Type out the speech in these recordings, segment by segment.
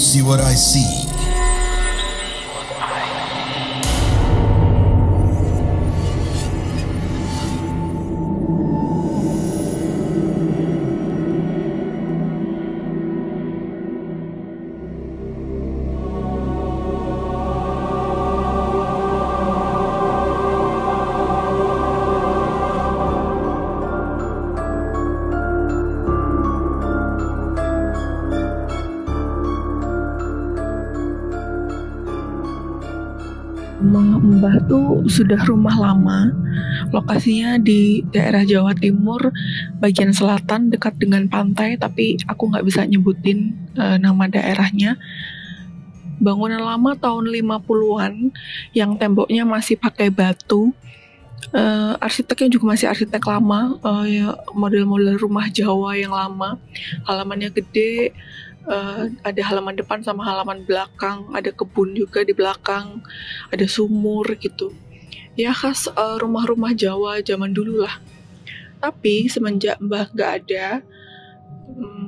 see what I see? Rumah Mbah tuh sudah rumah lama, lokasinya di daerah Jawa Timur, bagian selatan dekat dengan pantai, tapi aku nggak bisa nyebutin nama daerahnya. Bangunan lama tahun 50-an yang temboknya masih pakai batu. Arsiteknya juga masih arsitek lama, ya, model-model rumah Jawa yang lama. Halamannya gede, ada halaman depan sama halaman belakang, ada kebun juga di belakang, ada sumur gitu. Ya khas rumah-rumah Jawa zaman dulu lah. Tapi semenjak Mbah gak ada,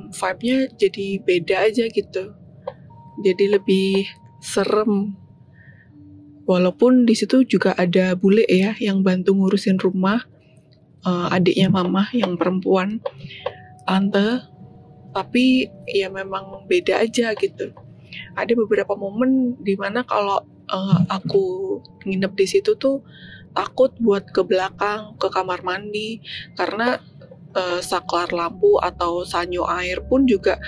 vibe-nya jadi beda aja gitu. Jadi lebih serem. Walaupun di situ juga ada bule ya yang bantu ngurusin rumah, adiknya mama yang perempuan, tante. Tapi ya memang beda aja gitu. Ada beberapa momen dimana kalau aku nginep di situ tuh takut buat ke belakang, ke kamar mandi, karena saklar lampu atau sanyo air pun juga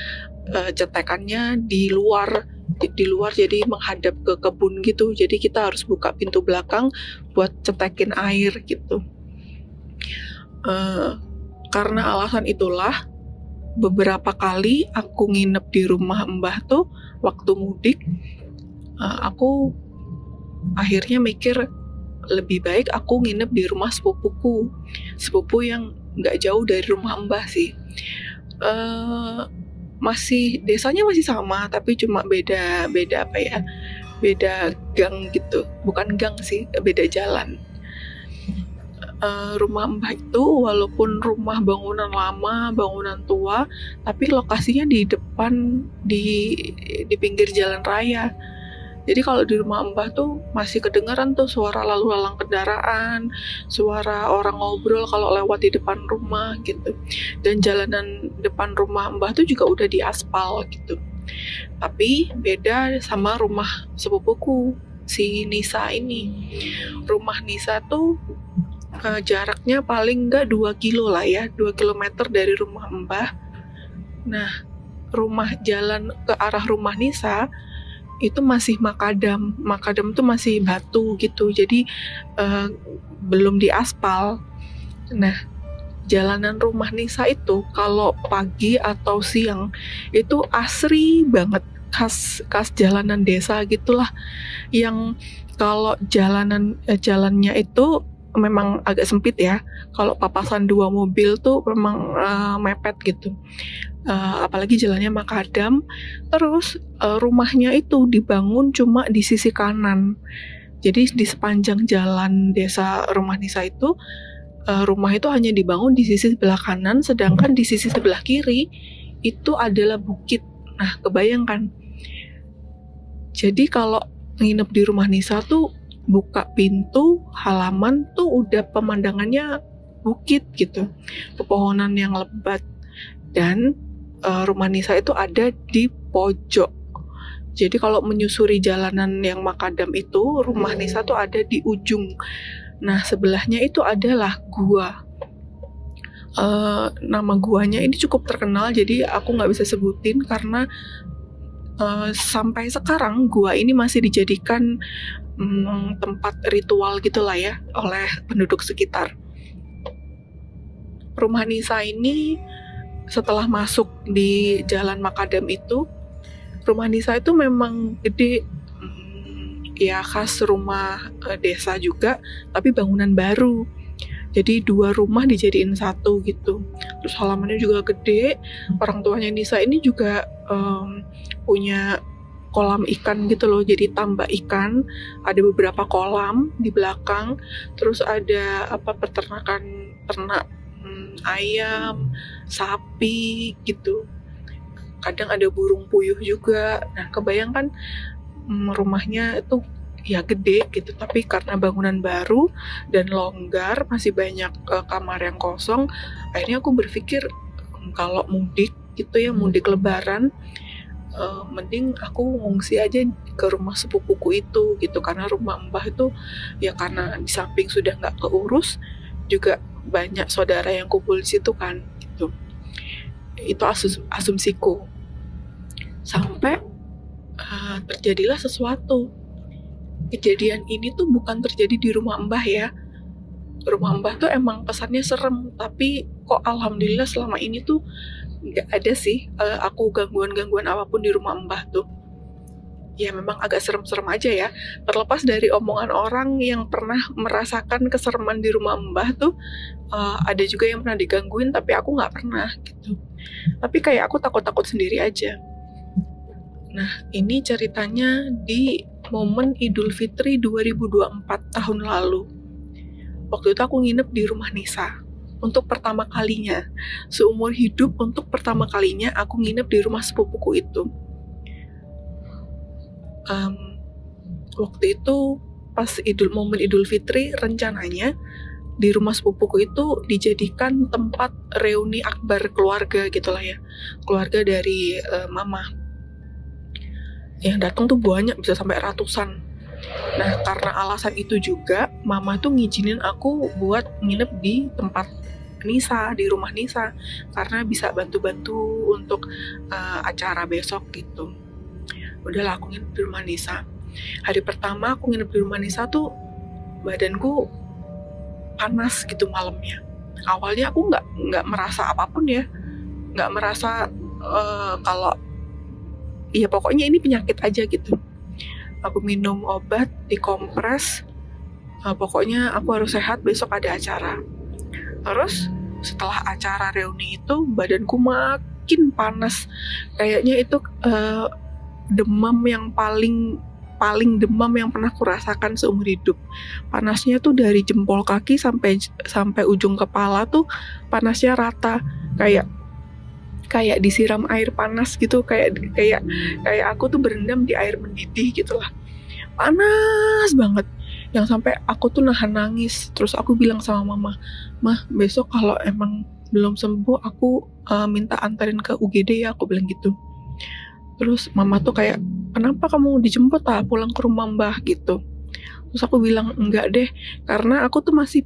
cetekannya di luar jadi menghadap ke kebun gitu. Jadi kita harus buka pintu belakang buat cetekin air gitu. Karena alasan itulah beberapa kali aku nginep di rumah Mbah tuh waktu mudik, aku akhirnya mikir lebih baik aku nginep di rumah sepupu yang nggak jauh dari rumah Mbah sih. Desanya masih sama, tapi cuma beda apa ya, beda gang gitu, bukan gang sih, beda jalan. Rumah Mbah itu walaupun rumah bangunan lama, bangunan tua, tapi lokasinya di depan, di pinggir jalan raya. Jadi kalau di rumah Mbah tuh masih kedengaran tuh suara lalu lalang kendaraan, suara orang ngobrol kalau lewat di depan rumah gitu. Dan jalanan depan rumah Mbah tuh juga udah diaspal gitu. Tapi beda sama rumah sepupuku, si Nisa ini. Rumah Nisa tuh jaraknya paling nggak 2 kilo lah ya, 2 kilometer dari rumah Mbah. Nah, jalan ke arah rumah Nisa itu masih makadam tuh masih batu gitu, jadi belum diaspal. Nah, jalanan rumah Nisa itu kalau pagi atau siang itu asri banget, khas jalanan desa gitulah, yang kalau jalannya itu memang agak sempit ya. Kalau papasan 2 mobil tuh memang mepet gitu. Apalagi jalannya makadam. Terus rumahnya itu dibangun cuma di sisi kanan. Jadi di sepanjang jalan desa rumah Nisa itu, rumah itu hanya dibangun di sisi sebelah kanan, sedangkan di sisi sebelah kiri itu adalah bukit. Nah, kebayangkan. Jadi kalau nginep di rumah Nisa tuh buka pintu halaman tuh udah pemandangannya bukit gitu, pepohonan yang lebat, dan rumah Nisa itu ada di pojok. Jadi kalau menyusuri jalanan yang makadam itu, rumah Nisa tuh ada di ujung. Nah, sebelahnya itu adalah gua. Nama guanya ini cukup terkenal, jadi aku nggak bisa sebutin karena sampai sekarang gua ini masih dijadikan tempat ritual gitulah ya oleh penduduk sekitar. Rumah Nisa ini setelah masuk di jalan makadam itu, rumah Nisa itu memang gede, ya khas rumah desa juga, tapi bangunan baru. Jadi 2 rumah dijadiin satu gitu. Terus halamannya juga gede. Orang tuanya Nisa ini juga punya kolam ikan gitu loh, jadi tambak ikan. Ada beberapa kolam di belakang. Terus ada peternakan ternak ayam, sapi gitu. kadang ada burung puyuh juga. Nah kebayangkan rumahnya itu ya gede gitu, tapi karena bangunan baru dan longgar, masih banyak kamar yang kosong. Akhirnya aku berpikir kalau mudik gitu ya, mudik lebaran, mending aku ngungsi aja ke rumah sepupuku itu gitu, karena rumah mbah itu ya karena di samping sudah nggak keurus, juga banyak saudara yang kumpul di situ kan gitu. Itu asumsiku. Sampai terjadilah sesuatu. Kejadian ini tuh bukan terjadi di rumah mbah ya. Rumah mbah tuh emang kesannya serem, tapi kok alhamdulillah selama ini tuh nggak ada sih aku gangguan-gangguan apapun di rumah mbah tuh. Ya memang agak serem-serem aja ya. Terlepas dari omongan orang yang pernah merasakan kesereman di rumah mbah tuh, ada juga yang pernah digangguin, tapi aku nggak pernah gitu. Tapi kayak aku takut-takut sendiri aja. Nah, ini ceritanya di momen Idul Fitri 2024 tahun lalu. Waktu itu aku nginep di rumah Nisa. Untuk pertama kalinya, seumur hidup untuk pertama kalinya aku nginep di rumah sepupuku itu. Waktu itu pas momen Idul Fitri, rencananya di rumah sepupuku itu dijadikan tempat reuni akbar keluarga gitulah ya. Keluarga dari mama. Yang datang tuh banyak, bisa sampai ratusan. Nah, karena alasan itu juga, mama tuh ngizinin aku buat nginep di tempat Nisa, di rumah Nisa, karena bisa bantu-bantu untuk acara besok gitu. Udahlah, aku nginep di rumah Nisa. Hari pertama aku nginep di rumah Nisa tuh badanku panas gitu malamnya. Awalnya aku nggak merasa apapun ya, nggak merasa kalau ya pokoknya ini penyakit aja gitu. Aku minum obat, dikompres, pokoknya aku harus sehat, besok ada acara. Terus setelah acara reuni itu badanku makin panas. Kayaknya itu demam yang paling demam yang pernah kurasakan seumur hidup. Panasnya tuh dari jempol kaki sampai ujung kepala tuh panasnya rata, kayak disiram air panas gitu, kayak aku tuh berendam di air mendidih gitulah. Panas banget, yang sampai aku tuh nahan nangis. Terus aku bilang sama mama, "Mah, besok kalau emang belum sembuh aku minta antarin ke UGD ya," aku bilang gitu. Terus mama tuh kayak, "Kenapa kamu dijemput pulang ke rumah mbah?" gitu. Terus aku bilang, "Enggak deh, karena aku tuh masih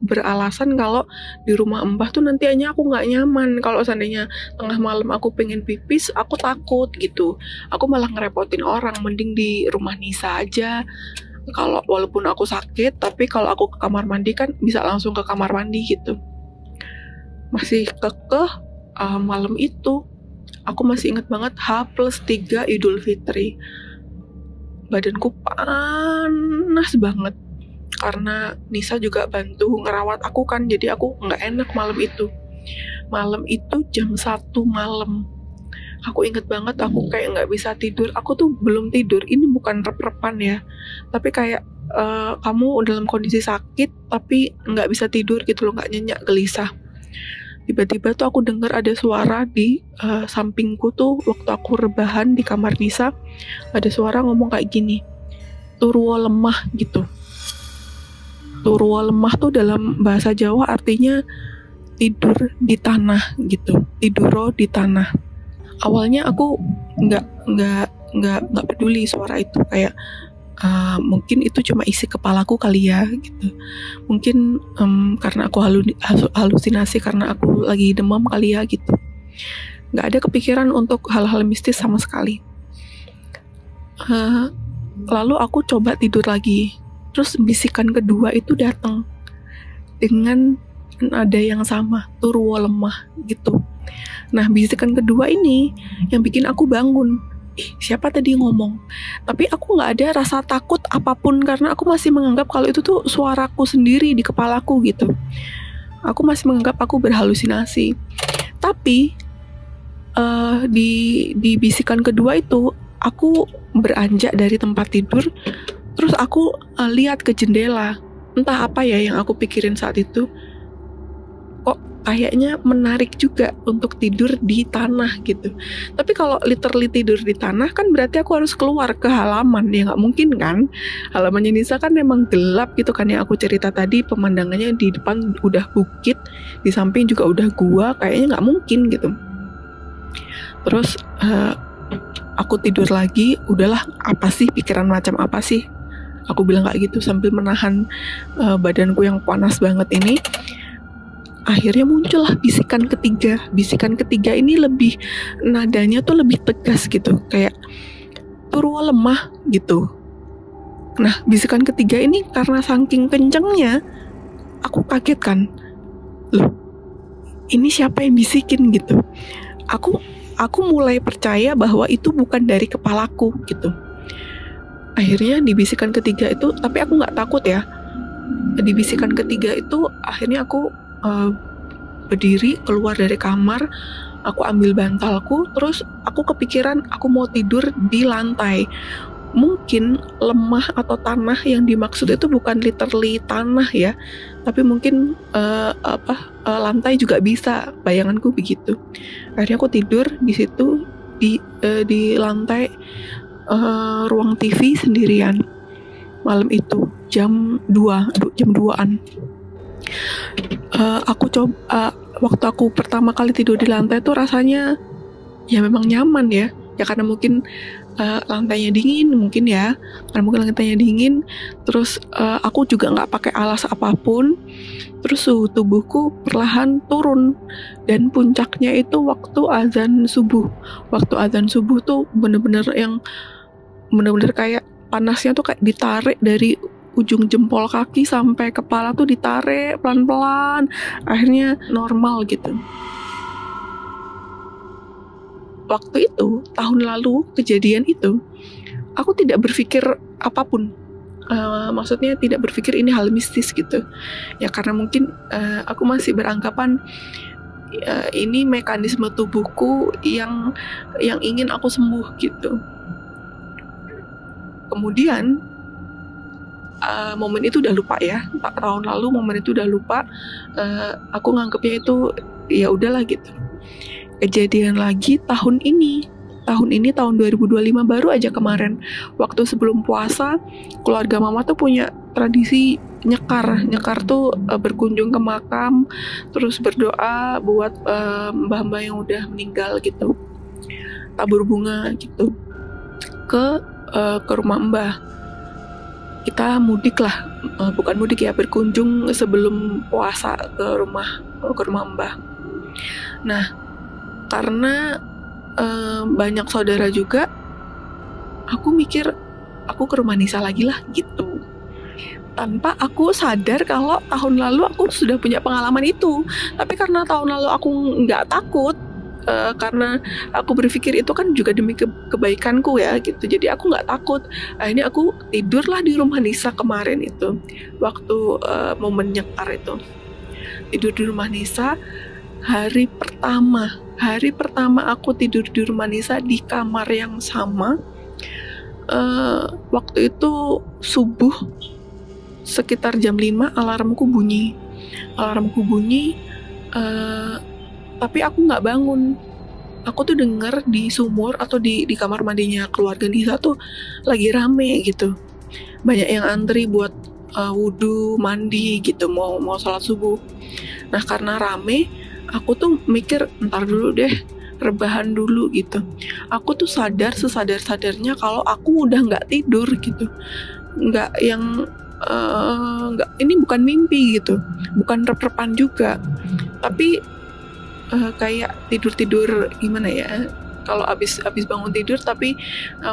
beralasan kalau di rumah mbah tuh nantinya aku nggak nyaman. Kalau seandainya tengah malam aku pengen pipis, aku takut gitu. Aku malah ngerepotin orang, mending di rumah Nisa aja. Kalau walaupun aku sakit, tapi kalau aku ke kamar mandi kan bisa langsung ke kamar mandi gitu." Masih kekeh. Malam itu aku masih inget banget, H+3 Idul Fitri. Badanku panas banget karena Nisa juga bantu ngerawat aku kan, jadi aku nggak enak malam itu. Malam itu jam 1 malam, aku inget banget, aku kayak nggak bisa tidur. Aku tuh belum tidur, ini bukan rep-repan ya, tapi kayak kamu dalam kondisi sakit tapi nggak bisa tidur gitu loh, nggak nyenyak, gelisah. Tiba-tiba tuh aku dengar ada suara di sampingku tuh, waktu aku rebahan di kamar Nisa, ada suara ngomong kayak gini, "Turwo lemah" gitu. Turwo lemah tuh dalam bahasa Jawa artinya tidur di tanah gitu, tiduro di tanah. Awalnya aku nggak peduli suara itu, kayak mungkin itu cuma isi kepalaku kali ya gitu. Mungkin karena aku halusinasi karena aku lagi demam kali ya gitu. Nggak ada kepikiran untuk hal-hal mistis sama sekali. Lalu aku coba tidur lagi. Terus bisikan kedua itu datang dengan nada yang sama, "Turwo lemah" gitu. Nah, bisikan kedua ini yang bikin aku bangun. Siapa tadi ngomong? Tapi aku nggak ada rasa takut apapun karena aku masih menganggap kalau itu tuh suaraku sendiri di kepalaku gitu. Aku masih menganggap aku berhalusinasi. Tapi di bisikan kedua itu aku beranjak dari tempat tidur, terus aku lihat ke jendela. Entah apa ya yang aku pikirin saat itu. Kok kayaknya menarik juga untuk tidur di tanah gitu. Tapi kalau literally tidur di tanah kan berarti aku harus keluar ke halaman, ya nggak mungkin kan. Halamannya Nisa kan memang gelap gitu kan, yang aku cerita tadi, pemandangannya di depan udah bukit, di samping juga udah gua, kayaknya nggak mungkin gitu. Terus aku tidur lagi, udahlah, apa sih, pikiran macam apa sih, aku bilang kayak gitu sambil menahan badanku yang panas banget ini. Akhirnya muncullah bisikan ketiga. Bisikan ketiga ini lebih, nadanya tuh lebih tegas gitu, kayak Turwo lemah gitu. Nah, bisikan ketiga ini karena saking kencengnya, aku kaget kan. Loh, ini siapa yang bisikin gitu. Aku mulai percaya bahwa itu bukan dari kepalaku gitu. Akhirnya di bisikan ketiga itu, tapi aku nggak takut ya. Di bisikan ketiga itu akhirnya aku berdiri keluar dari kamar, aku ambil bantalku, terus aku kepikiran aku mau tidur di lantai. Mungkin lemah atau tanah yang dimaksud itu bukan literally tanah ya, tapi mungkin lantai juga bisa, bayanganku begitu. Akhirnya aku tidur di situ di lantai ruang TV sendirian malam itu jam 2-an. Aku coba waktu aku pertama kali tidur di lantai tuh rasanya ya memang nyaman ya karena mungkin lantainya dingin mungkin ya, karena mungkin lantainya dingin. Terus aku juga nggak pakai alas apapun. Terus suhu tubuhku perlahan turun, dan puncaknya itu waktu azan subuh. Waktu azan subuh tuh bener-bener kayak panasnya tuh kayak ditarik dari ujung jempol kaki sampai kepala tuh ditarik pelan-pelan, akhirnya normal gitu. Waktu itu, tahun lalu, kejadian itu, aku tidak berpikir apapun. Maksudnya tidak berpikir ini hal mistis gitu. Ya karena mungkin aku masih beranggapan ini mekanisme tubuhku yang ingin aku sembuh gitu. Kemudian momen itu udah lupa ya, tahun lalu momen itu udah lupa. Aku nganggepnya itu ya udahlah gitu. Kejadian lagi tahun ini tahun 2025, baru aja kemarin waktu sebelum puasa, keluarga mama tuh punya tradisi nyekar tuh berkunjung ke makam, terus berdoa buat mbah-mbah yang udah meninggal gitu, tabur bunga gitu ke rumah mbah. Kita mudik lah, bukan mudik ya, berkunjung sebelum puasa ke rumah mbah. Nah, karena banyak saudara juga, aku mikir aku ke rumah Nisa lagi lah gitu, tanpa aku sadar kalau tahun lalu aku sudah punya pengalaman itu. Tapi karena tahun lalu aku nggak takut, karena aku berpikir itu kan juga demi kebaikanku ya gitu, jadi aku nggak takut. Akhirnya aku tidurlah di rumah Nisa kemarin itu, waktu momen nyekar itu, tidur di rumah Nisa. Hari pertama aku tidur di rumah Nisa di kamar yang sama. Waktu itu subuh sekitar jam 5 alarmku bunyi. Tapi aku nggak bangun. Aku tuh denger di sumur atau di kamar mandinya keluarga Nisa tuh lagi rame gitu, banyak yang antri buat wudhu, mandi gitu, mau sholat subuh. Nah karena rame, aku tuh mikir ntar dulu deh, rebahan dulu gitu. Aku tuh sesadar-sadarnya kalau aku udah nggak tidur gitu, nggak ini bukan mimpi gitu, bukan rep-repan juga, tapi kayak tidur gimana ya, kalau abis bangun tidur tapi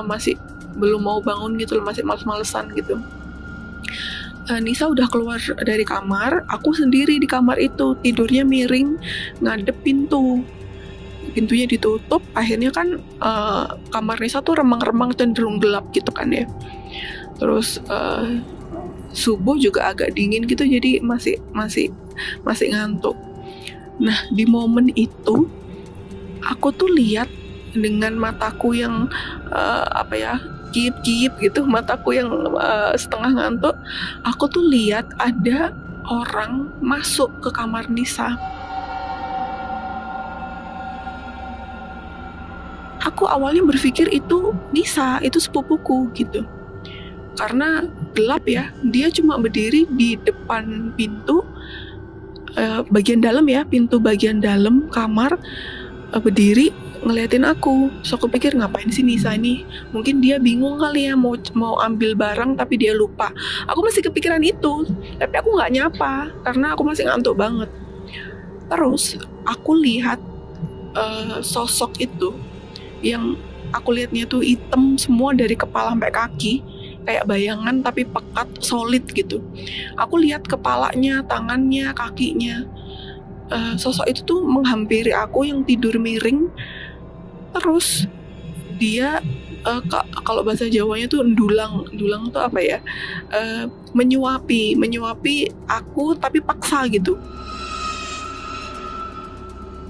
masih belum mau bangun gitu, masih males-malesan gitu. Nisa udah keluar dari kamar, aku sendiri di kamar itu, tidurnya miring ngadep pintunya ditutup. Akhirnya kan kamar Nisa tuh remang-remang cenderung gelap gitu kan ya. Terus subuh juga agak dingin gitu, jadi masih ngantuk. Nah di momen itu aku tuh lihat dengan mataku yang kiip gitu, mataku yang setengah ngantuk, aku tuh lihat ada orang masuk ke kamar Nisa. aku awalnya berpikir itu Nisa, itu sepupuku gitu. Karena gelap ya, dia cuma berdiri di depan pintu bagian dalam ya, pintu bagian dalam kamar, berdiri ngeliatin aku. So aku pikir ngapain sih Nisa ini? Mungkin dia bingung kali ya mau ambil barang tapi dia lupa. Aku masih kepikiran itu, tapi aku nggak nyapa karena aku masih ngantuk banget. Terus aku lihat sosok itu yang aku lihatnya tuh hitam semua dari kepala sampai kaki, kayak bayangan tapi pekat, solid gitu. Aku lihat kepalanya, tangannya, kakinya. Sosok itu tuh menghampiri aku yang tidur miring. Terus dia kalau bahasa Jawanya tuh ndulang tuh apa ya? Menyuapi aku tapi paksa gitu.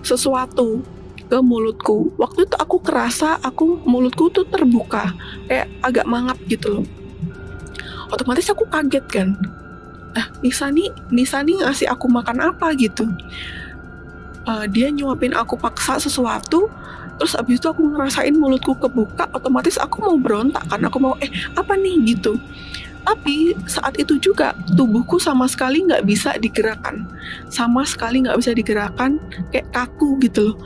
Sesuatu ke mulutku. Waktu itu aku kerasa mulutku tuh terbuka, kayak agak mangap gitu loh. Otomatis aku kaget kan. Nisa nih ngasih aku makan apa gitu. Dia nyuapin aku paksa sesuatu. Terus abis itu aku ngerasain mulutku kebuka, otomatis aku mau berontak kan, aku mau apa nih gitu. Tapi saat itu juga tubuhku sama sekali nggak bisa digerakkan, kayak kaku gitu loh.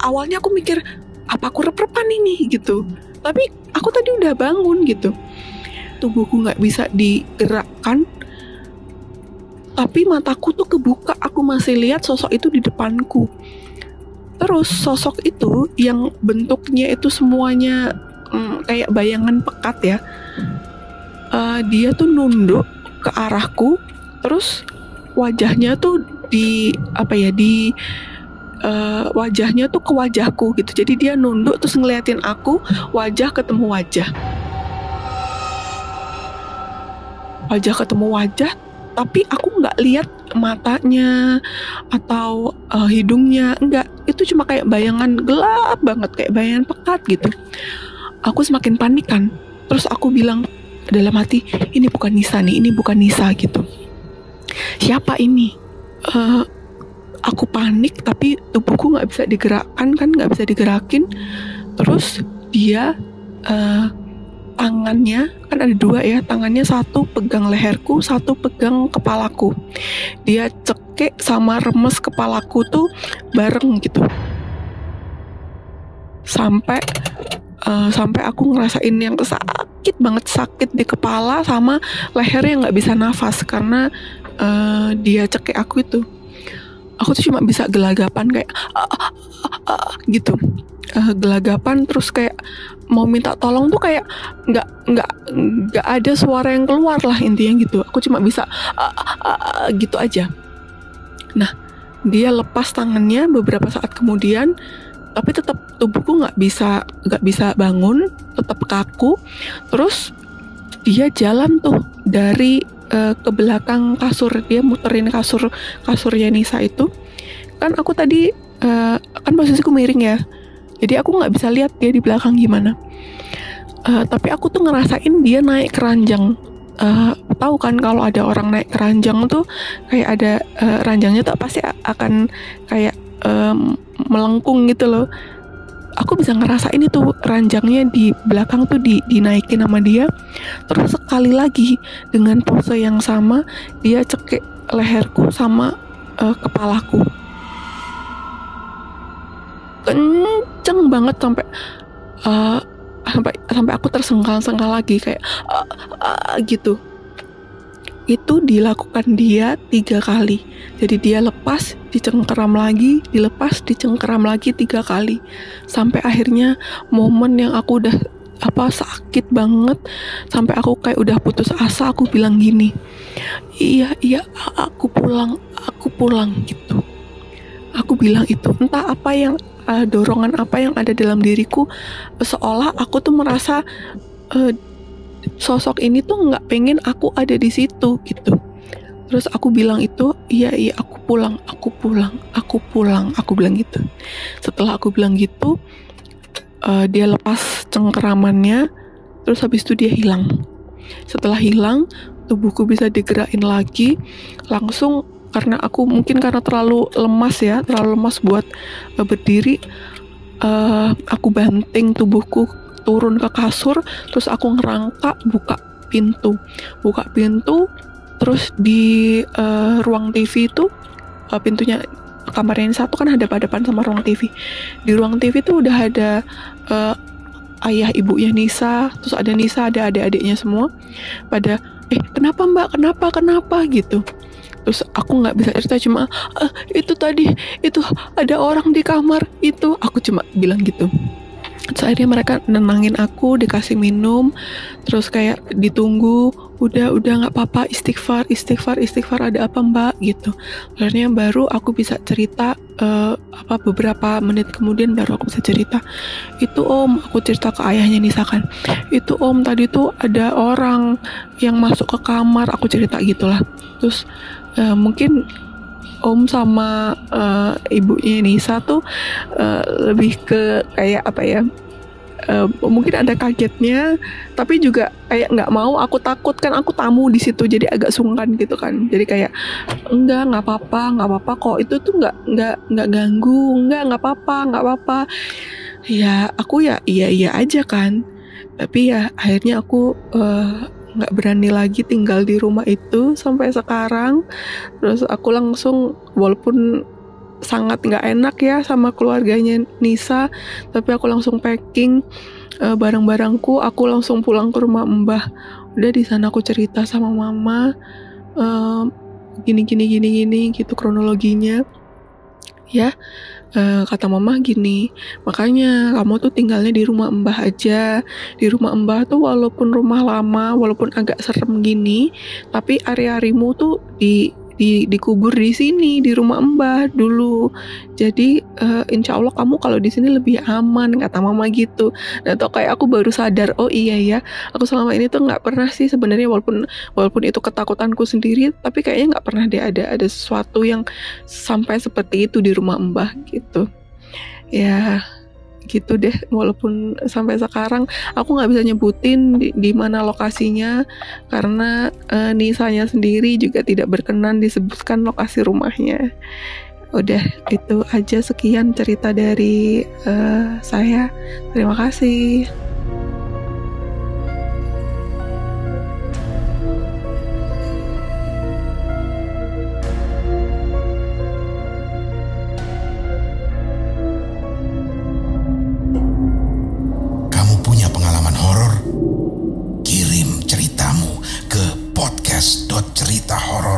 Awalnya aku mikir apa aku rep-repan ini gitu, tapi aku tadi udah bangun gitu. Tubuhku nggak bisa digerakkan, tapi mataku tuh kebuka, aku masih lihat sosok itu di depanku. Terus sosok itu yang bentuknya itu semuanya kayak bayangan pekat ya. Dia tuh nunduk ke arahku, terus wajahnya tuh wajahnya tuh ke wajahku gitu. Jadi dia nunduk terus ngeliatin aku, wajah ketemu wajah, tapi aku nggak lihat matanya atau hidungnya, enggak. Itu cuma kayak bayangan gelap banget, kayak bayangan pekat gitu. Aku semakin panik kan. Terus aku bilang dalam hati, ini bukan Nisa gitu. Siapa ini? Aku panik tapi tubuhku nggak bisa digerakin. Terus dia tangannya kan ada dua ya, tangannya satu pegang leherku, satu pegang kepalaku. Dia cekek sama remes kepalaku tuh bareng gitu. Sampai aku ngerasain yang sakit di kepala sama lehernya nggak bisa nafas karena dia cekek aku itu. Aku tuh cuma bisa gelagapan kayak gitu. Gelagapan terus kayak mau minta tolong tuh kayak nggak ada suara yang keluar lah, intinya gitu. Aku cuma bisa gitu aja. Nah, dia lepas tangannya beberapa saat kemudian, tapi tetap tubuhku nggak bisa bangun, tetap kaku. Terus dia jalan tuh dari ke belakang kasur, dia muterin kasurnya Nisa itu. Kan aku tadi kan posisiku miring ya, jadi aku nggak bisa lihat dia di belakang gimana. Tapi aku tuh ngerasain dia naik keranjang. Tahu kan kalau ada orang naik keranjang tuh kayak ada ranjangnya tuh pasti akan kayak melengkung gitu loh. Aku bisa ngerasain itu ranjangnya di belakang tuh dinaikin sama dia. Terus sekali lagi dengan pose yang sama dia cekik leherku sama kepalaku. Kenceng banget sampai aku tersengal-sengal lagi kayak gitu. Itu dilakukan dia 3 kali. Jadi dia lepas, dicengkeram lagi, dilepas, dicengkeram lagi 3 kali. Sampai akhirnya momen yang aku udah sakit banget, sampai aku kayak udah putus asa, aku bilang gini, iya aku pulang gitu. Aku bilang itu, entah apa yang dorongan apa yang ada dalam diriku, seolah aku tuh merasa sosok ini tuh nggak pengen aku ada di situ gitu. Terus aku bilang itu, iya aku pulang, aku bilang gitu. Setelah aku bilang gitu, dia lepas cengkeramannya, terus habis itu dia hilang. Setelah hilang, tubuhku bisa digerakin lagi, langsung karena terlalu lemas buat berdiri. aku banting tubuhku turun ke kasur, terus aku ngerangka buka pintu, terus di ruang TV itu pintunya kamarnya ini satu kan hadap-hadapan sama ruang TV. Di ruang TV tuh udah ada ayah ibunya Nisa, terus ada Nisa, ada adik-adiknya semua pada kenapa mbak, kenapa gitu. Terus aku nggak bisa cerita, cuma itu tadi itu ada orang di kamar itu, aku cuma bilang gitu. Terus akhirnya mereka nenangin aku, dikasih minum, terus kayak ditunggu, udah nggak apa-apa, istighfar, ada apa mbak gitu. Akhirnya baru aku bisa cerita, beberapa menit kemudian baru aku bisa cerita. Itu om, aku cerita ke ayahnya Nisa kan, itu om tadi tuh ada orang yang masuk ke kamar, aku cerita gitulah. Terus mungkin om sama ibunya Nisa tuh lebih ke kayak apa ya, mungkin ada kagetnya, tapi juga kayak nggak mau aku takut, kan aku tamu di situ jadi agak sungkan gitu kan. Jadi kayak nggak apa-apa kok, itu tuh nggak ganggu, nggak apa-apa. Ya aku ya iya aja kan. Tapi ya akhirnya aku nggak berani lagi tinggal di rumah itu sampai sekarang. Terus aku langsung, walaupun sangat nggak enak ya sama keluarganya Nisa, tapi aku langsung packing barang-barangku, aku langsung pulang ke rumah Mbah. Udah di sana aku cerita sama mama gini gitu kronologinya ya. Kata mama gini, makanya kamu tuh tinggalnya di rumah Mbah aja. Di rumah Mbah tuh walaupun rumah lama, walaupun agak serem gini, tapi ari-arimu tuh dikubur di sini, di rumah Mbah dulu. Jadi insya Allah kamu kalau di sini lebih aman, kata mama gitu. Dan tuh kayak aku baru sadar, oh iya ya, aku selama ini tuh nggak pernah sih sebenarnya, walaupun itu ketakutanku sendiri, tapi kayaknya nggak pernah ada sesuatu yang sampai seperti itu di rumah Mbah gitu. Ya gitu deh, walaupun sampai sekarang aku nggak bisa nyebutin di mana lokasinya karena Nisanya sendiri juga tidak berkenan disebutkan lokasi rumahnya. Udah itu aja, sekian cerita dari saya. Terima kasih. Ceritamu ke podcast.ceritahoror